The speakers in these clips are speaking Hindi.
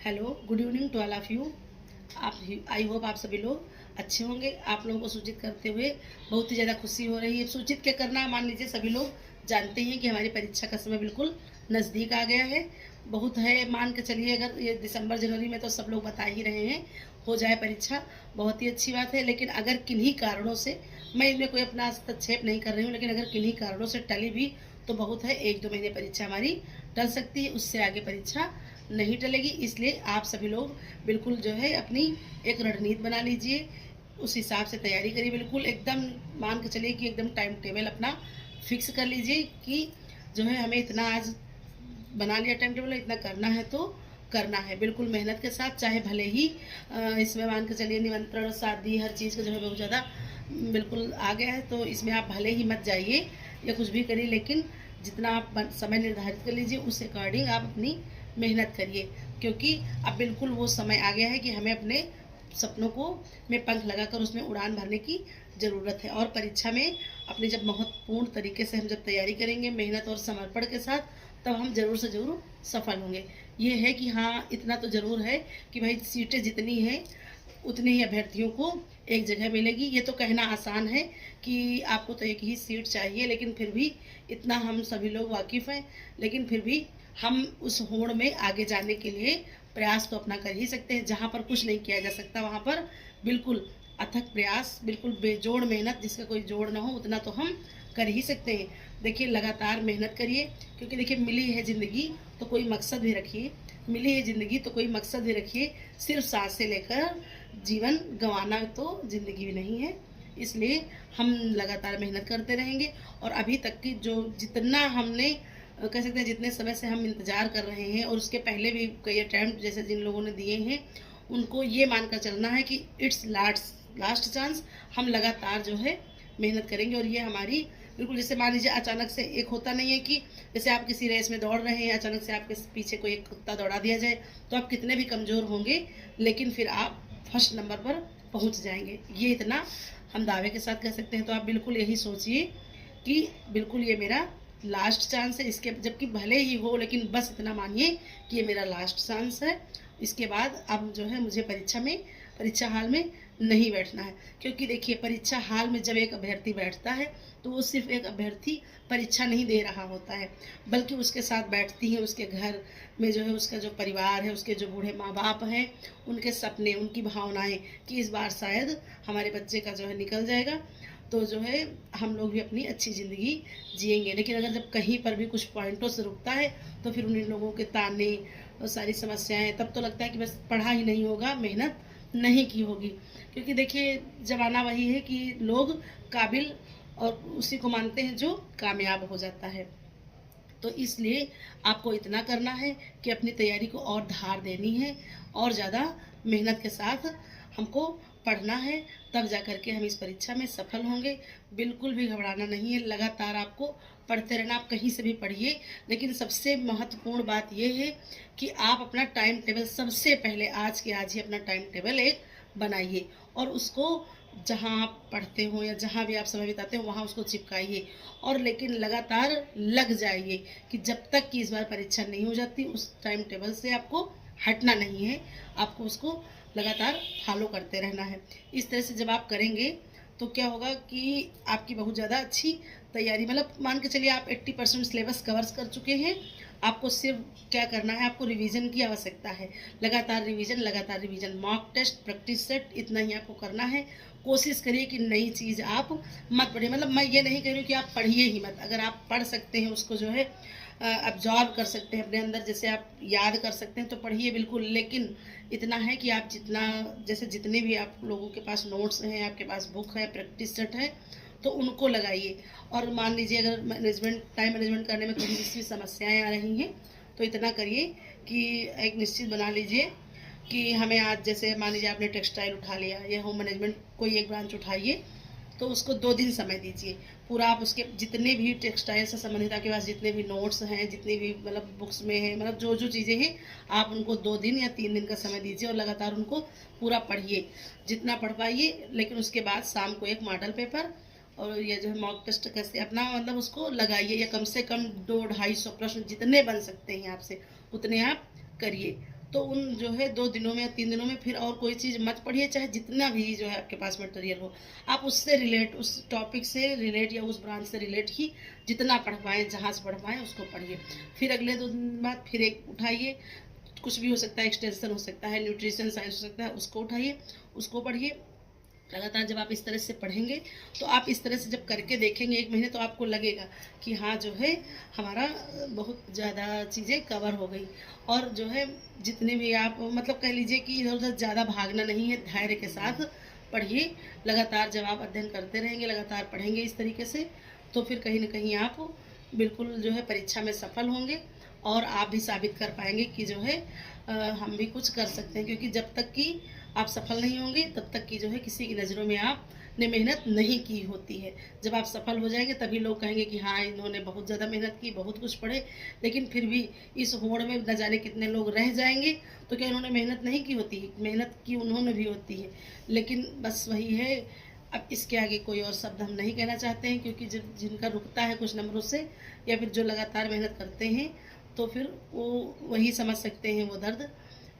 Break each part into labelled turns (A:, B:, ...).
A: Hello, good evening to all of you. आप आई होप आप सभी लोग अच्छे होंगे। आप लोगों को सूचित करते हुए बहुत ही ज़्यादा खुशी हो रही है। सूचित क्या करना, मान लीजिए सभी लोग जानते हैं कि हमारी परीक्षा का समय बिल्कुल नज़दीक आ गया है। बहुत है, मान के चलिए अगर ये दिसंबर जनवरी में तो सब लोग बता ही रहे हैं हो जाए परीक्षा, बहुत ही अच्छी बात है। लेकिन अगर किन्हीं कारणों से, मैं इसमें कोई अपना हस्तक्षेप नहीं कर रही हूँ, लेकिन अगर किन्हीं कारणों से टली भी तो बहुत है, 1-2 महीने परीक्षा हमारी टल सकती है, उससे आगे परीक्षा नहीं टलेगी। इसलिए आप सभी लोग बिल्कुल जो है अपनी एक रणनीति बना लीजिए, उस हिसाब से तैयारी करिए। बिल्कुल एकदम मान के चलिए कि एकदम टाइम टेबल अपना फिक्स कर लीजिए कि जो है हमें इतना आज बना लिया टाइम टेबल, इतना करना है तो करना है बिल्कुल मेहनत के साथ। चाहे भले ही इसमें मान के चलिए निमंत्रण शादी हर चीज़ का जो है बहुत ज़्यादा बिल्कुल आ गया है, तो इसमें आप भले ही मत जाइए या कुछ भी करिए, लेकिन जितना आप समय निर्धारित कर लीजिए उस अकॉर्डिंग आप अपनी मेहनत करिए। क्योंकि अब बिल्कुल वो समय आ गया है कि हमें अपने सपनों को में पंख लगाकर उसमें उड़ान भरने की ज़रूरत है। और परीक्षा में अपनी जब महत्वपूर्ण तरीके से हम जब तैयारी करेंगे मेहनत और समर्पण के साथ, तब हम ज़रूर से ज़रूर सफल होंगे। ये है कि हाँ, इतना तो ज़रूर है कि भाई सीटें जितनी हैं उतने ही अभ्यर्थियों को एक जगह मिलेगी। ये तो कहना आसान है कि आपको तो एक ही सीट चाहिए, लेकिन फिर भी इतना हम सभी लोग वाकिफ़ हैं। लेकिन फिर भी हम उस होड़ में आगे जाने के लिए प्रयास तो अपना कर ही सकते हैं। जहाँ पर कुछ नहीं किया जा सकता वहाँ पर बिल्कुल अथक प्रयास, बिल्कुल बेजोड़ मेहनत, जिसका कोई जोड़ ना हो, उतना तो हम कर ही सकते हैं। देखिए लगातार मेहनत करिए, क्योंकि देखिए मिली है ज़िंदगी तो कोई मकसद भी रखिए, मिली है ज़िंदगी तो कोई मकसद भी रखिए। सिर्फ सांसें लेकर जीवन गंवाना तो ज़िंदगी भी नहीं है। इसलिए हम लगातार मेहनत करते रहेंगे। और अभी तक की जो जितना हमने कह सकते हैं जितने समय से हम इंतज़ार कर रहे हैं, और उसके पहले भी कई अटैम्प्ट जैसे जिन लोगों ने दिए हैं, उनको ये मानकर चलना है कि इट्स लास्ट लास्ट चांस। हम लगातार जो है मेहनत करेंगे। और ये हमारी बिल्कुल, जैसे मान लीजिए अचानक से एक होता नहीं है कि जैसे आप किसी रेस में दौड़ रहे हैं, अचानक से आपके पीछे कोई एक कुत्ता दौड़ा दिया जाए, तो आप कितने भी कमज़ोर होंगे लेकिन फिर आप फर्स्ट नंबर पर पहुंच जाएंगे। ये इतना हम दावे के साथ कह सकते हैं। तो आप बिल्कुल यही सोचिए कि बिल्कुल ये मेरा लास्ट चांस है। इसके जबकि भले ही हो, लेकिन बस इतना मानिए कि ये मेरा लास्ट चांस है। इसके बाद अब जो है मुझे परीक्षा हाल में नहीं बैठना है। क्योंकि देखिए परीक्षा हाल में जब एक अभ्यर्थी बैठता है तो वो सिर्फ एक अभ्यर्थी परीक्षा नहीं दे रहा होता है, बल्कि उसके साथ बैठती हैं उसके घर में जो है उसका जो परिवार है, उसके जो बूढ़े माँ बाप हैं, उनके सपने, उनकी भावनाएं कि इस बार शायद हमारे बच्चे का जो है निकल जाएगा, तो जो है हम लोग भी अपनी अच्छी ज़िंदगी जिएंगे। लेकिन अगर जब कहीं पर भी कुछ पॉइंटों से रुकता है तो फिर उन लोगों के ताने और सारी समस्याएं, तब तो लगता है कि बस पढ़ा ही नहीं होगा, मेहनत नहीं की होगी। क्योंकि देखिए ज़माना वही है कि लोग काबिल और उसी को मानते हैं जो कामयाब हो जाता है। तो इसलिए आपको इतना करना है कि अपनी तैयारी को और धार देनी है, और ज़्यादा मेहनत के साथ हमको पढ़ना है, तब जा कर के हम इस परीक्षा में सफल होंगे। बिल्कुल भी घबराना नहीं है, लगातार आपको पढ़ते रहना। आप कहीं से भी पढ़िए, लेकिन सबसे महत्वपूर्ण बात यह है कि आप अपना टाइम टेबल सबसे पहले आज के आज ही अपना टाइम टेबल एक बनाइए, और उसको जहाँ आप पढ़ते हो या जहाँ भी आप समय बिताते हो वहाँ उसको चिपकाइए। और लेकिन लगातार लग जाइए कि जब तक कि इस बार परीक्षा नहीं हो जाती उस टाइम टेबल से आपको हटना नहीं है, आपको उसको लगातार फॉलो करते रहना है। इस तरह से जब आप करेंगे तो क्या होगा कि आपकी बहुत ज़्यादा अच्छी तैयारी, मतलब मान के चलिए आप 80% सिलेबस कवर्स कर चुके हैं। आपको सिर्फ क्या करना है, आपको रिवीजन की आवश्यकता है। लगातार revision, mock test, practice set, इतना ही आपको करना है। कोशिश करिए कि नई चीज़ आप मत पढ़िए। मतलब मैं ये नहीं कह रही हूँ कि आप पढ़िए ही मत, अगर आप पढ़ सकते हैं उसको जो है अब्जॉर्ब कर सकते हैं अपने अंदर, जैसे आप याद कर सकते हैं तो पढ़िए बिल्कुल। लेकिन इतना है कि आप जितना, जैसे जितने भी आप लोगों के पास नोट्स हैं, आपके पास बुक है, प्रैक्टिस सेट है, तो उनको लगाइए। और मान लीजिए अगर टाइम मैनेजमेंट करने में कभी किसी समस्याएं आ रही हैं तो इतना करिए कि एक निश्चित बना लीजिए कि हमें आज, जैसे मान लीजिए आपने टेक्सटाइल उठा लिया या होम मैनेजमेंट कोई एक ब्रांच उठाइए, तो उसको 2 दिन समय दीजिए पूरा। आप उसके जितने भी टेक्सटाइल से संबंधित आपके पास जितने भी नोट्स हैं, जितनी भी मतलब बुक्स में हैं, मतलब जो जो चीज़ें हैं, आप उनको 2 दिन या 3 दिन का समय दीजिए और लगातार उनको पूरा पढ़िए जितना पढ़ पाइए। लेकिन उसके बाद शाम को एक मॉडल पेपर और ये जो है मॉक टेस्ट कैसे अपना मतलब उसको लगाइए, या कम से कम 200-250 प्रश्न जितने बन सकते हैं आपसे उतने आप करिए। तो उन जो है 2 दिनों में या 3 दिनों में फिर और कोई चीज़ मत पढ़िए, चाहे जितना भी जो है आपके पास मटेरियल हो, आप उससे रिलेट, उस टॉपिक से रिलेट या उस ब्रांच से रिलेट ही जितना पढ़ पाएँ, जहाँ से पढ़ पाएँ उसको पढ़िए। फिर अगले 2 दिन बाद फिर एक उठाइए, कुछ भी हो सकता है, एक्सटेंशन हो सकता है, न्यूट्रिशन साइंस हो सकता है, उसको उठाइए, उसको पढ़िए। लगातार जब आप इस तरह से पढ़ेंगे, तो आप इस तरह से जब करके देखेंगे 1 महीने, तो आपको लगेगा कि हाँ जो है हमारा बहुत ज़्यादा चीज़ें कवर हो गई। और जो है जितने भी आप मतलब कह लीजिए कि इधर उधर ज़्यादा भागना नहीं है, धैर्य के साथ पढ़िए। लगातार जब आप अध्ययन करते रहेंगे, लगातार पढ़ेंगे इस तरीके से, तो फिर कहीं ना कहीं आप बिल्कुल जो है परीक्षा में सफल होंगे, और आप भी साबित कर पाएंगे कि जो है हम भी कुछ कर सकते हैं। क्योंकि जब तक कि आप सफल नहीं होंगे, तब तक की जो है किसी की नज़रों में आपने मेहनत नहीं की होती है। जब आप सफल हो जाएंगे, तभी लोग कहेंगे कि हाँ इन्होंने बहुत ज़्यादा मेहनत की, बहुत कुछ पढ़े, लेकिन फिर भी इस होड़ में न जाने कितने लोग रह जाएंगे। तो क्या इन्होंने मेहनत नहीं की होती? मेहनत की उन्होंने भी होती है, लेकिन बस वही है। अब इसके आगे कोई और शब्द हम नहीं कहना चाहते हैं, क्योंकि जब जिनका रुकता है कुछ नंबरों से, या फिर जो लगातार मेहनत करते हैं, तो फिर वो वही समझ सकते हैं वो दर्द।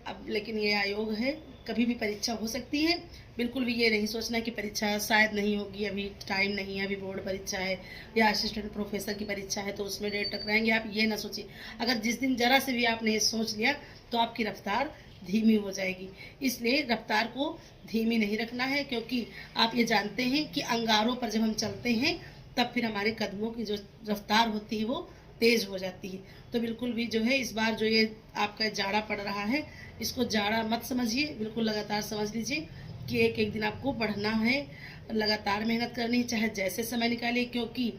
A: अब लेकिन ये आयोग है, कभी भी परीक्षा हो सकती है। बिल्कुल भी ये नहीं सोचना कि परीक्षा शायद नहीं होगी, अभी टाइम नहीं है, अभी बोर्ड परीक्षा है या असिस्टेंट प्रोफेसर की परीक्षा है तो उसमें डेट टकराएंगे, आप ये ना सोचिए। अगर जिस दिन जरा से भी आपने ये सोच लिया, तो आपकी रफ्तार धीमी हो जाएगी। इसलिए रफ्तार को धीमी नहीं रखना है, क्योंकि आप ये जानते हैं कि अंगारों पर जब हम चलते हैं, तब फिर हमारे कदमों की जो रफ्तार होती है वो तेज हो जाती है। तो बिल्कुल भी जो है इस बार जो ये आपका जाड़ा पड़ रहा है, इसको जाड़ा मत समझिए, बिल्कुल लगातार समझ लीजिए कि एक एक दिन आपको पढ़ना है, लगातार मेहनत करनी है, चाहे जैसे समय निकालिए। क्योंकि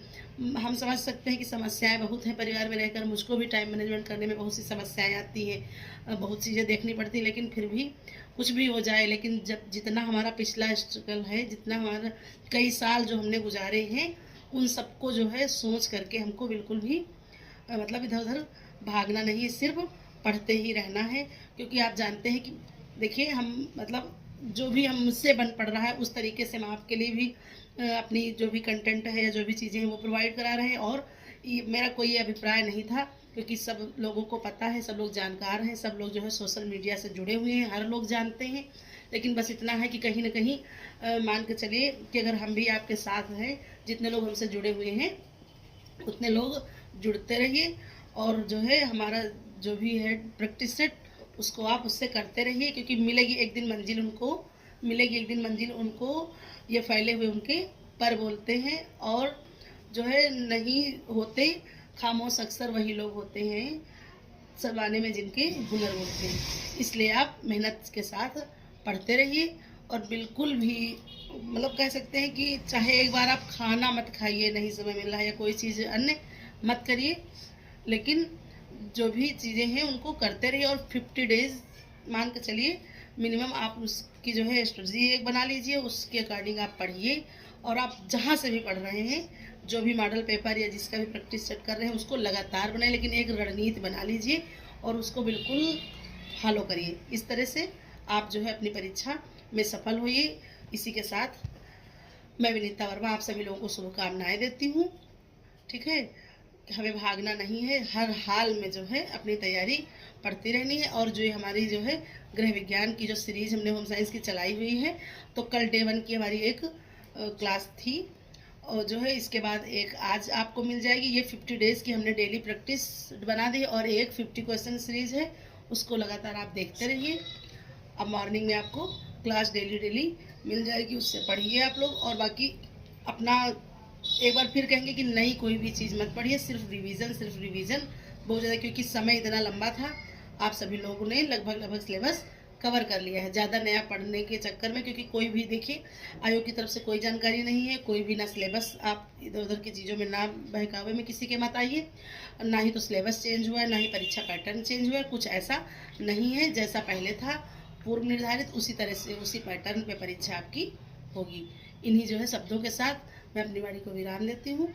A: हम समझ सकते हैं कि समस्याएं बहुत हैं परिवार में रहकर, मुझको भी टाइम मैनेजमेंट करने में बहुत सी समस्याएं आती हैं, बहुत चीज़ें देखनी पड़ती हैं, लेकिन फिर भी कुछ भी हो जाए, लेकिन जब जितना हमारा पिछला स्ट्रगल है, जितना हमारा कई साल जो हमने गुजारे हैं, उन सबको जो है सोच करके हमको बिल्कुल भी मतलब इधर उधर भागना नहीं है, सिर्फ पढ़ते ही रहना है। क्योंकि आप जानते हैं कि देखिए हम मतलब जो भी हम मुझसे बन पड़ रहा है, उस तरीके से हम आपके लिए भी अपनी जो भी कंटेंट है या जो भी चीज़ें हैं वो प्रोवाइड करा रहे हैं। और मेरा कोई अभिप्राय नहीं था, क्योंकि सब लोगों को पता है, सब लोग जानकार हैं, सब लोग जो है सोशल मीडिया से जुड़े हुए हैं, हर लोग जानते हैं। लेकिन बस इतना है कि कहीं ना कहीं मान के चलिए कि अगर हम भी आपके साथ हैं, जितने लोग हमसे जुड़े हुए हैं उतने लोग जुड़ते रहिए, और जो है हमारा जो भी है प्रैक्टिस सेट, उसको आप उससे करते रहिए। क्योंकि मिलेगी एक दिन मंजिल उनको, मिलेगी एक दिन मंजिल उनको, ये फैले हुए उनके पर बोलते हैं। और जो है नहीं होते खामोश अक्सर वही लोग होते हैं जमाने में जिनके हुनर होते हैं। इसलिए आप मेहनत के साथ पढ़ते रहिए, और बिल्कुल भी मतलब कह सकते हैं कि चाहे एक बार आप खाना मत खाइए, नहीं समय मिल रहा है, या कोई चीज़ अन्य मत करिए, लेकिन जो भी चीज़ें हैं उनको करते रहिए। और 50 डेज मान के चलिए मिनिमम, आप उसकी जो है स्ट्रेटजी एक बना लीजिए, उसके अकॉर्डिंग आप पढ़िए। और आप जहाँ से भी पढ़ रहे हैं, जो भी मॉडल पेपर या जिसका भी प्रैक्टिस सेट कर रहे हैं, उसको लगातार बनाए, लेकिन एक रणनीति बना लीजिए और उसको बिल्कुल फॉलो करिए। इस तरह से आप जो है अपनी परीक्षा में सफल होइए। इसी के साथ मैं विनीता वर्मा आप सभी लोगों को शुभकामनाएं देती हूँ। ठीक है, हमें भागना नहीं है, हर हाल में जो है अपनी तैयारी पढ़ती रहनी है। और जो हमारी जो है गृह विज्ञान की जो सीरीज हमने होम साइंस की चलाई हुई है, तो कल डे 1 की हमारी एक क्लास थी, और जो है इसके बाद एक आज आपको मिल जाएगी। ये 50 डेज की हमने डेली प्रैक्टिस बना दी, और एक 50 क्वेश्चन सीरीज है, उसको लगातार आप देखते रहिए। अब मॉर्निंग में आपको क्लास डेली मिल जाएगी, उससे पढ़िए आप लोग। और बाकी अपना एक बार फिर कहेंगे कि नहीं कोई भी चीज़ मत पढ़िए, सिर्फ रिवीजन बहुत ज़्यादा, क्योंकि समय इतना लंबा था, आप सभी लोगों ने लगभग सिलेबस कवर कर लिया है, ज़्यादा नया पढ़ने के चक्कर में। क्योंकि कोई भी देखिए आयोग की तरफ से कोई जानकारी नहीं है, कोई भी ना सिलेबस, आप इधर उधर की चीज़ों में ना बहकावे में किसी के मत आइए। ना ही तो सिलेबस चेंज हुआ है, ना ही परीक्षा पैटर्न चेंज हुआ है, कुछ ऐसा नहीं है। जैसा पहले था पूर्व निर्धारित, उसी तरह से उसी पैटर्न पे परीक्षा आपकी होगी। इन्हीं जो है शब्दों के साथ मैं अपनी वाणी को विराम देती हूँ।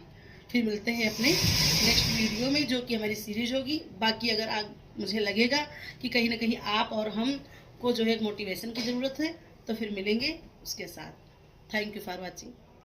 A: फिर मिलते हैं अपने नेक्स्ट वीडियो में, जो कि हमारी सीरीज होगी। बाकी अगर मुझे लगेगा कि कहीं ना कहीं आप और हम को जो है एक मोटिवेशन की ज़रूरत है, तो फिर मिलेंगे उसके साथ। Thank you for watching.